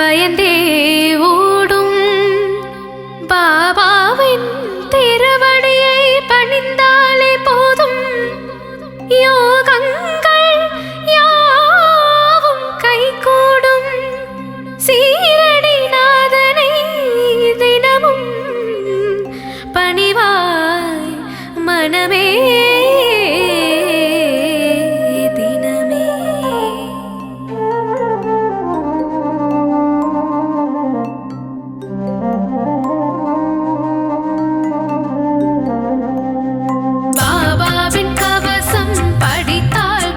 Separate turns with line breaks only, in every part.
பயந்தே ஓடும் பாபாவின் திருவடியை பணிந்தாலே போதும் யோகங்கள் யாவும் கைகூடும் சீரடி நாதனை தினமும் பணிவாய் மனமே பாபாவின் கவசம் படித்தால்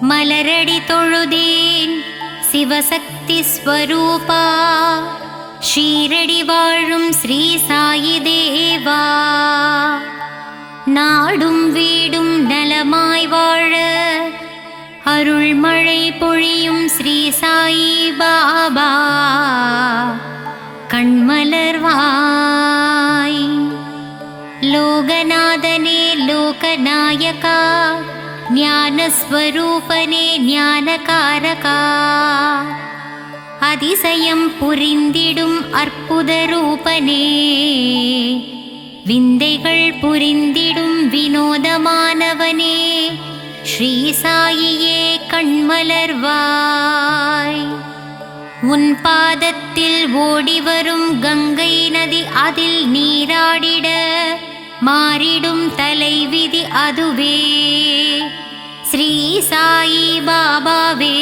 மலரடி தொழுதேன் சிவசக்தி ஸ்வரூபா, ஷீரடி வாழும் ஸ்ரீ சாயி தேவா. நாடும் வீடும் நலமாய் வாழ அருள்மழை பொழியும் ஸ்ரீ சாயி பாபா, கண்மலர்வாய். லோகநாதனே லோகநாயகா, ஞானஸ்வரூபனே ஞானகாரகா, அதிசயம் புரிந்திடும் அற்புத ரூபனே, விந்தைகள் புரிந்திடும் வினோதமானவனே, ஸ்ரீ சாயியே கண்மலர்வாய். உன் பாதத்தில் ஓடிவரும் கங்கை நதி, அதில் நீராடிட மாறிடும் தலைவிதி அதுவே. ஸ்ரீ சாயி பாபாவே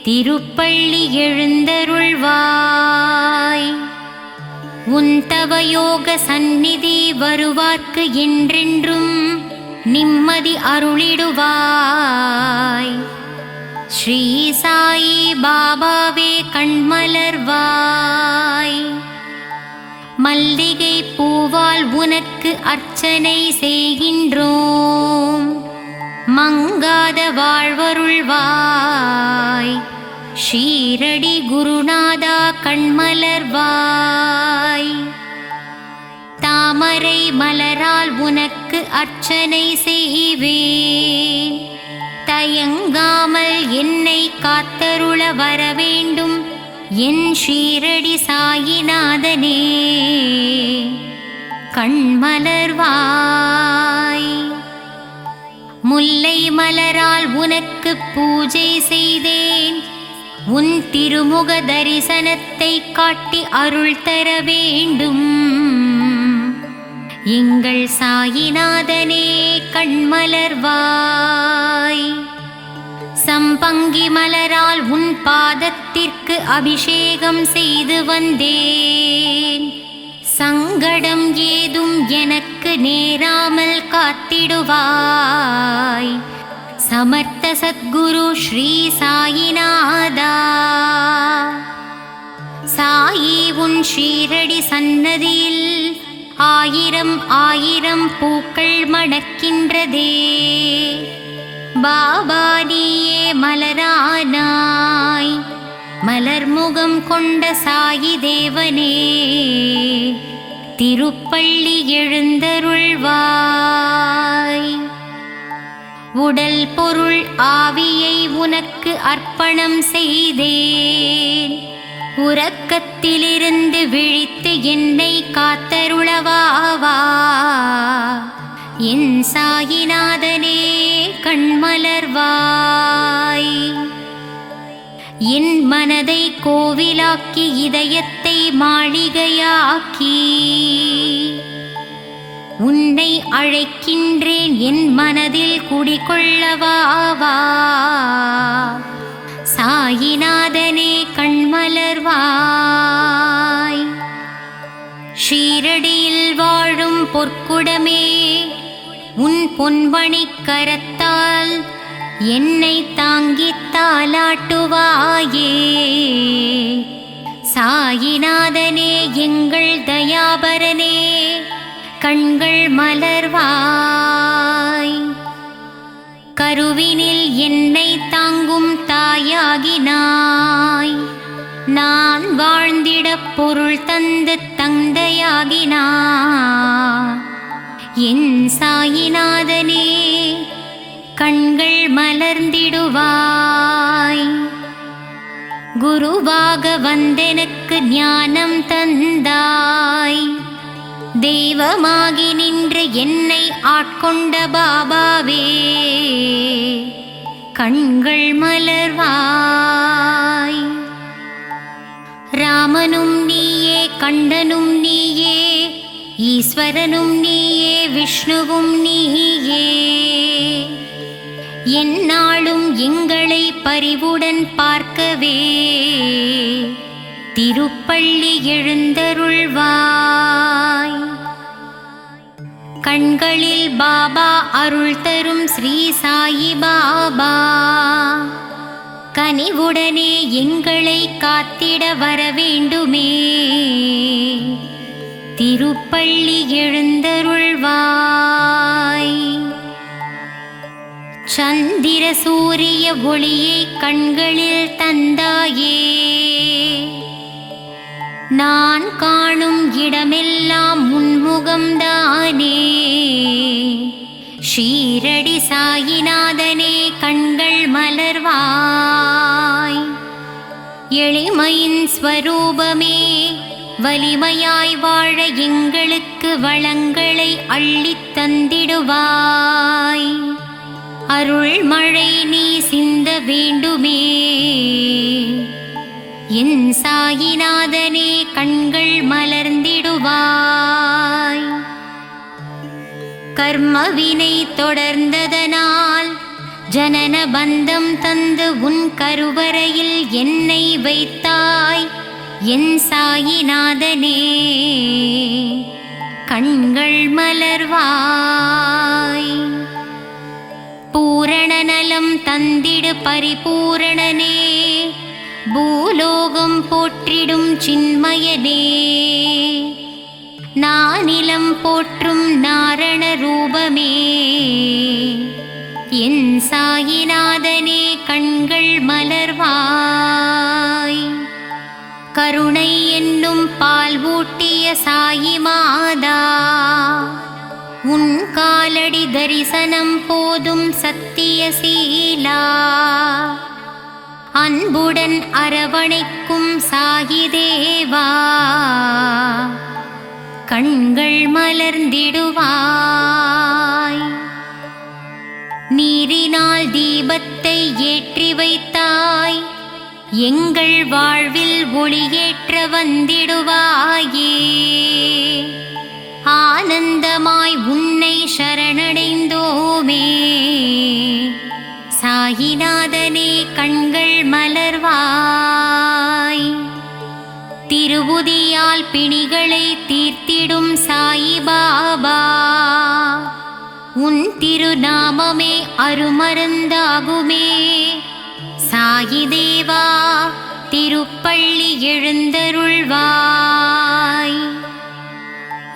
திருப்பள்ளி எழுந்தருள்வாய். உன் தவயோக சந்நிதி வருவார்க்கு என்றென்றும் நிம்மதி அருளிடுவாய். ஸ்ரீ சாயி பாபாவே கண்மலர்வாய். மல்லிகை பூவால் உனக்கு அர்ச்சனை செய்கின்றோம், மங்காத வாழ்வருள்வாய். ஷீரடி குருநாதா கண்மலர்வாய். தாமரை மலரால் உனக்கு அர்ச்சனை செய்வேன், தயங்காமல் என்னை காத்தருள வரவேண்டும் என் ஷீரடி சாயிநாதனே கண்மலர்வாய். முல்லை மலரால் உனக்கு பூஜை செய்தேன், உன் திருமுக தரிசனத்தை காட்டி அருள் தர வேண்டும் எங்கள் சாயிநாதனே கண்மலர்வாய். சம்பங்கி மலரால் உன் பாதத்திற்கு அபிஷேகம் செய்து வந்தேன், சங்கடம் ஏதும் எனக்கு நேராமல் காத்திடுவாய். சமர்த்த சத்குரு ஸ்ரீ சாயிநாதா. சாயி உன் ஷீரடி சன்னதியில் ஆயிரம் ஆயிரம் பூக்கள் மணக்கின்றதே. பாபா நீயே மலரானாய், மலர்முகம் கொண்ட சாயி தேவனே திருப்பள்ளி எழுந்தருள்வாய். உடல் பொருள் ஆவியை உனக்கு அர்ப்பணம் செய்தேன், உறக்கத்திலிருந்து விழித்து என்னை காத்தருளவாவா என் சாயிநாதனே கண்மலர்வாய். என் மனதை கோவிலாக்கி இதயத்தை மாளிகையாக்கி உன்னை அழைக்கின்றேன், என் மனதில் குடிகொள்ளவாவா சாயிநாதனே கண்மலர்வாய். ஷீரடியில் வாழும் பொற்குடமே, உன் பொன்மணிக் கரத்தால் என்னை தாங்கித் தாலாட்டுவாயே. சாயிநாதனே எங்கள் தயாபரனே கண்கள் மலர்வாய். கருவினில் என்னை தாங்கும் தாயாகினாய், நான் வாழ்ந்திடப் பொருள் தந்து தந்தையாகினாய். என் சாயிநாதனே கண்கள் மலர்ந்திடுவாய். குருவாக வந்தெனக்கு ஞானம் தந்தாய், தெய்வமாகி நின்று என்னை ஆட்கொண்ட பாபாவே கண்கள் மலர்வாய். ராமனும் நீயே, கண்டனும் நீயே, ஈஸ்வரனும் நீயே, விஷ்ணுவும் நீயே. எந்நாளும் எங்களை பரிவுடன் பார்க்கவே திருப்பள்ளி எழுந்தருள்வாய். கண்களில் பாபா அருள் தரும் ஸ்ரீ சாயி பாபா, கனிவுடனே எங்களை காத்திட வரவேண்டுமே. திருப்பள்ளி எழுந்தருள்வாய். சந்திர சூரிய ஒளியை கண்களில் தந்தாயே, நான் காணும் இடமெல்லாம் உன்முகம்தானே. ஷீரடி சாயிநாதனே கண்கள் மலர்வாய். எளிமையின் ஸ்வரூபமே, வலிமையாய் வாழ எங்களுக்கு வளங்களை அள்ளித் தந்திடுவாய். அருள் மழை நீ சிந்த வேண்டுமே. என் சாயிநாதனே கண்கள் மலர்ந்திடுவாய். கர்மவினை தொடர்ந்ததனால் ஜனன பந்தம் தந்து உன் கருவறையில் என்னை வைத்தாய். என் சாயிநாதனே கண்கள் மலர்வாய். பூரண நலம் தந்திடு பரிபூரணனே, பூலோகம் போற்றிடும் சின்மயனே. நானிலம் போற்றும் நாரண ரூபமே, என் சாயிநாதனே கண்கள் மலர்வாய். கருணை என்னும் பால் ஊட்டிய சாயி மாதா, உன் காலடி தரிசனம் போதும் சத்தியசீலா. அன்புடன் அரவணைக்கும் சாயி தேவா, கண்கள் மலர்ந்திடுவாய். நீரினால் தீபத்தை ஏற்றி வைத்தாய், எங்கள் வாழ்வில் ஒளியேற்ற வந்திடுவாயே. ஆனந்தமாய் உன்னை சரணடைந்தோமே. சாயிநாதனே கண்கள் மலர்வாய். திருவுதியால் பிணிகளை தீர்த்திடும் சாயி பாபா, உன் திருநாமமே அருமருந்தாகுமே. சாயி தேவா திருப்பள்ளி எழுந்தருள்வாய்.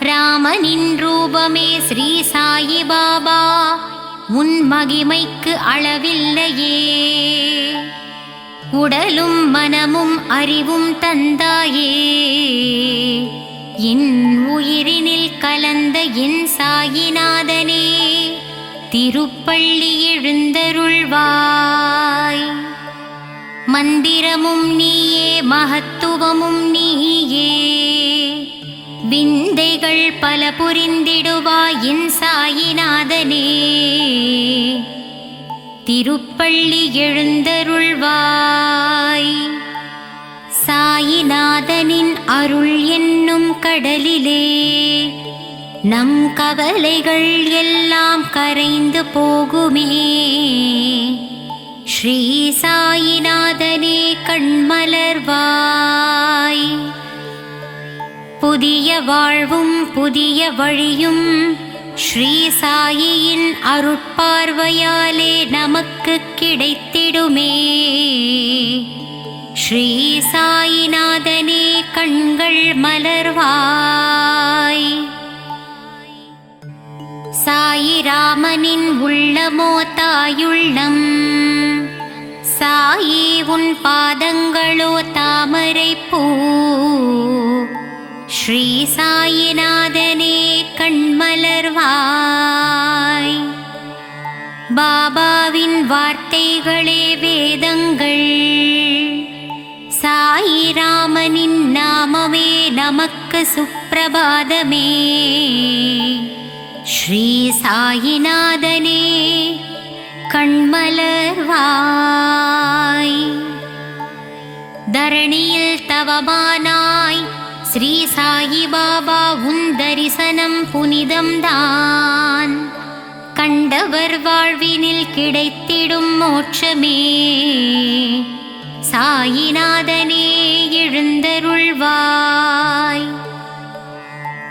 ராமனின் ரூபமே ஸ்ரீ சாயி பாபா, உன் மகிமைக்கு அளவில்லையே. உடலும் மனமும் அறிவும் தந்தாயே, என் உயிரினில் கலந்த என் சாயிநாதனே திருப்பள்ளி எழுந்தருள்வாய். மந்திரமும் நீயே, மகத்துவமும் நீயே, விந்தைகள் பல புரிந்திடுவாய் என் சாயிநாதனே திருப்பள்ளி எழுந்தருள்வாய். சாயிநாதனின் அருள் என்னும் கடலிலே நம் கவலைகள் எல்லாம் கரைந்து போகுமே. ஸ்ரீ சாயிநாதனே கண்மலர்வாய். புதிய வாழ்வும் புதிய வழியும் ஸ்ரீ சாயியின் அருட்பார்வையாலே நமக்கு கிடைத்திடுமே. ஸ்ரீ சாயிநாதனே கண்கள் மலர்வாய். சாயிராமனின் உள்ளமோ தாயுள்ளம், சாயி உன் பாதங்களோ தாமரை பூ. ஸ்ரீ சாயிநாதனே கண்மலர்வாய். பாபாவின் வார்த்தைகளே வேதங்கள், சாயிராமனின் நாமமே நமக்கு சுப்பிரபாதமே. ஸ்ரீ சாயிநாதனே கண்மலர்வாய். தரணியில் தவமானாய் ஸ்ரீ சாயி பாபா, உன் தரிசனம் புனிதம்தான். கண்டவர் வாழ்வினில் கிடைத்திடும் மோட்சமே. சாயிநாதனே எழுந்தருள்வாய்.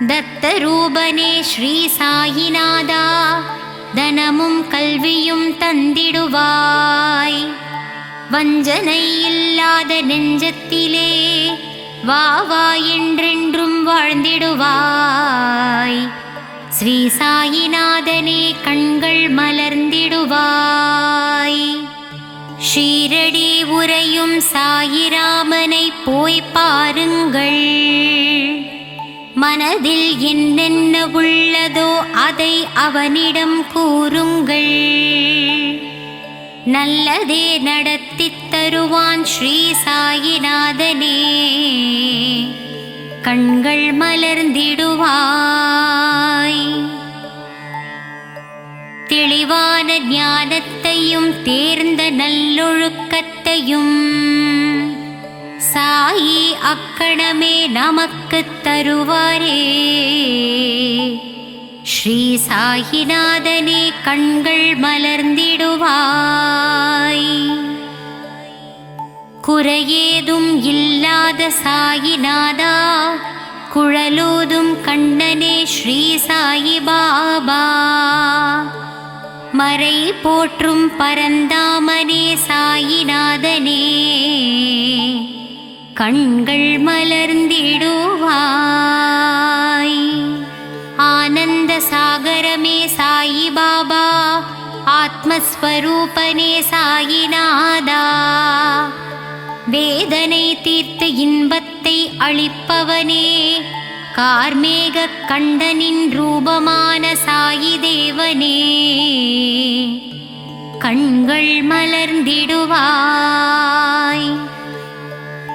தத்தரூபனே ஸ்ரீ சாயிநாதா, தனமும் கல்வியும் தந்திடுவாய். வஞ்சனை இல்லாத நெஞ்சத்திலே வா வா என்றென்றும் வாழ்ந்திடுவாய். ஸ்ரீ சாயிநாதனே கண்கள் மலர்ந்திடுவாய். ஷீரடி உறையும் சாயிராமனை போய் பாருங்கள். மனதில் என்னென்ன உள்ளதோ அதை அவனிடம் கூறுங்கள். நல்லதே நடத்தித் தருவான் ஸ்ரீ சாயிநாதனே, கண்கள் மலர்ந்திடுவாய். தெளிவான ஞானத்தையும் தேர்ந்த நல்லொழுக்கத்தையும் சாயி அக்கணமே நமக்கு தருவாரே. ஸ்ரீ சாயிநாதனே கண்கள் மலர்ந்திடுவாய். குறையேதும் இல்லாத சாயிநாதா, குழலூதும் கண்ணனே ஸ்ரீ சாயி பாபா, மறை போற்றும் பரந்தாமனே சாயிநாதனே, கண்கள் மலர்ந்திடுவாய். ஆனந்த சாகரமே சாயி பாபா, ஆத்மஸ்வரூபனே சாயிநாதா, வேதனை தீர்த்து இன்பத்தை அளிப்பவனே, கார்மேக கண்டனின் ரூபமான சாயி தேவனே, கண்கள் மலர்ந்திடுவாய்.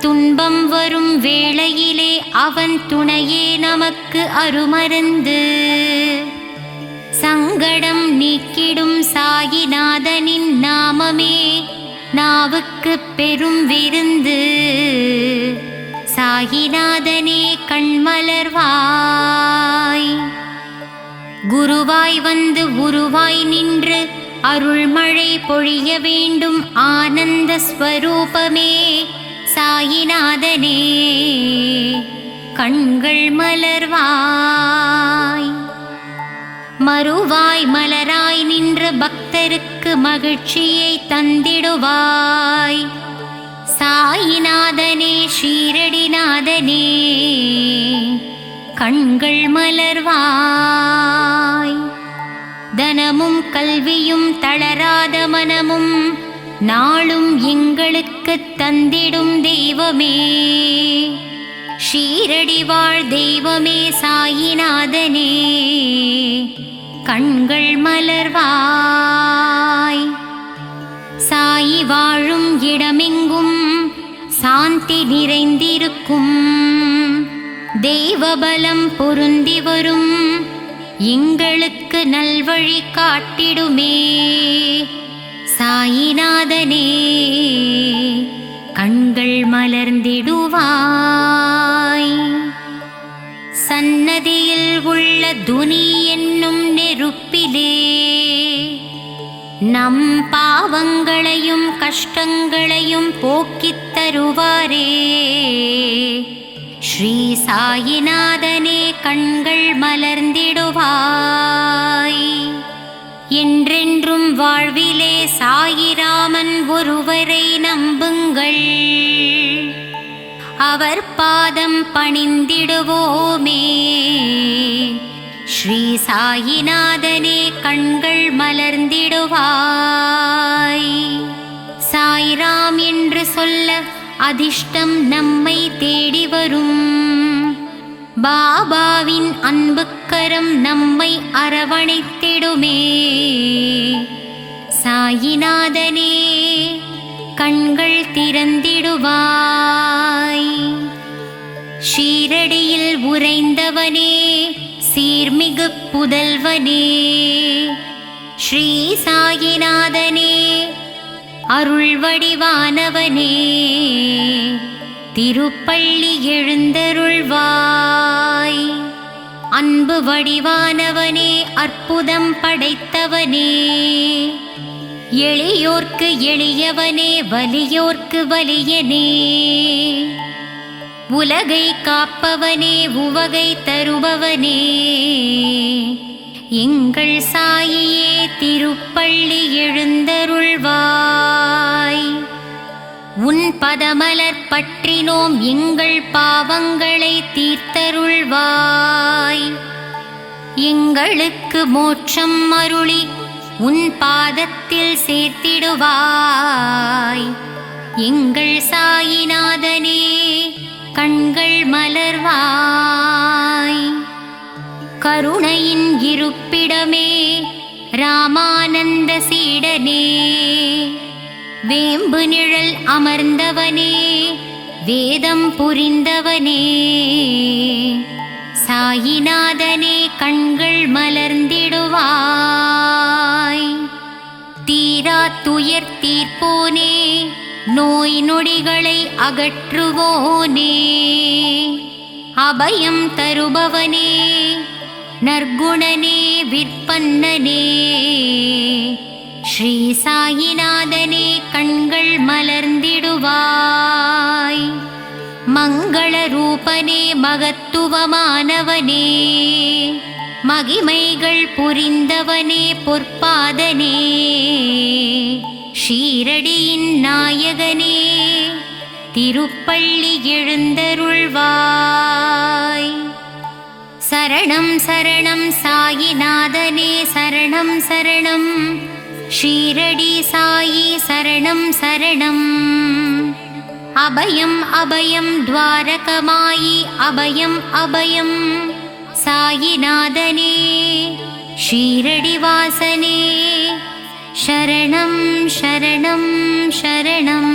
துன்பம் வரும் வேளையிலே அவன் துணையே நமக்கு அருமருந்து. சங்கடம் நீக்கிடும் சாயிநாதனின் நாமமே நாவுக்கு பெரும் விருந்து. சாயிநாதனே கண்மலர்வாய். குருவாய் வந்து உருவாய் நின்று அருள்மழை பொழிய வேண்டும் ஆனந்த ஸ்வரூபமே சாயிநாதனே, கண்கள் மலர்வாய். மறுவாய் மலராய் நின்ற பக்தருக்கு மகிழ்ச்சியை தந்திடுவாய். சாயிநாதனே ஷீரடிநாதனே, கண்கள் மலர்வாய். தனமும் கல்வியும் தளராத மனமும் நாளும் எங்களுக்கு தந்திடும் தெய்வமே, ஷீரடி வாழ் தெய்வமே சாயிநாதனே, கண்கள் மலர்வாய். சாயி வாழும் இடமெங்கும் சாந்தி நிறைந்திருக்கும். தெய்வபலம் பொருந்தி வரும் எங்களுக்கு நல்வழி காட்டிடுமே. சாயிநாதனே கண்கள் மலர்ந்திடுவாய். சன்னதியில் உள்ள துனி என்னும் நெருப்பிலே நம் பாவங்களையும் கஷ்டங்களையும் போக்கித் தருவாரே. ஸ்ரீ சாயிநாதனே கண்கள் மலர்ந்திடுவாய். என்றென்றும் வாழ்விலே சாயிராமன் ஒருவரை நம்புங்கள். அவர் பாதம் பணிந்திடுவோமே. ஸ்ரீ சாயிநாதனே கண்கள் மலர்ந்திடுவாய். சாய்ராம் என்று சொல்ல அதிர்ஷ்டம் நம்மை தேடி வரும். பாபாவின் அன்புக்கரம் நம்மை அரவணைத்திடுமே. சாயிநாதனே கண்கள் திறந்திடுவாய். ஷீரடியில் உறைந்தவனே சீர்மிகு புதல்வனே, ஸ்ரீ சாயிநாதனே அருள் வடிவானவனே, திருப்பள்ளி எழுந்தருள்வாய். அன்பு வடிவானவனே அற்புதம் படைத்தவனே, எளியோர்க்கு எளியவனே வலியோர்க்கு வலியனே, உலகை காப்பவனே உவகை தருபவனே எங்கள் சாயியே திருப்பள்ளி எழுந்தருள்வாய். உன் பதமலர் பற்றினோம் எங்கள் பாவங்களை தீர்த்தருள்வாய். எங்களுக்கு மோட்சம் அருளி உன் பாதத்தில் சேர்த்திடுவாய். எங்கள் சாயிநாதனே கண்கள் மலர்வாய். கருணையின் இருப்பிடமே ராமானந்த சீடனே வேம்பு நிழல் அமர்ந்தவனே வேதம் புரிந்தவனே சாயிநாதனே கண்கள் மலர்ந்திடுவாய். தீரா துயர் தீர்ப்போனே நோய் நொடிகளை அகற்றுவோனே அபயம் தருபவனே நற்குணனே விற்பன்னனே ஸ்ரீ சாயிநாதனே கண்கள் மலர்ந்திடுவாய். மங்கள ரூபனே மகத்துவமானவனே மகிமைகள் புரிந்தவனே பொற்பாதனே ஷீரடியின் நாயகனே திருப்பள்ளி எழுந்தருள்வாய். சரணம் சரணம் சாயிநாதனே சரணம் சரணம் ஷீரடி சாயி சரணம் சரணம். அபயம் அபயம் துவாரகமாயி அபயம் அபயம் சாயிநாதனே ஷீரடி வாசனே சரணம் சரணம் சரணம்.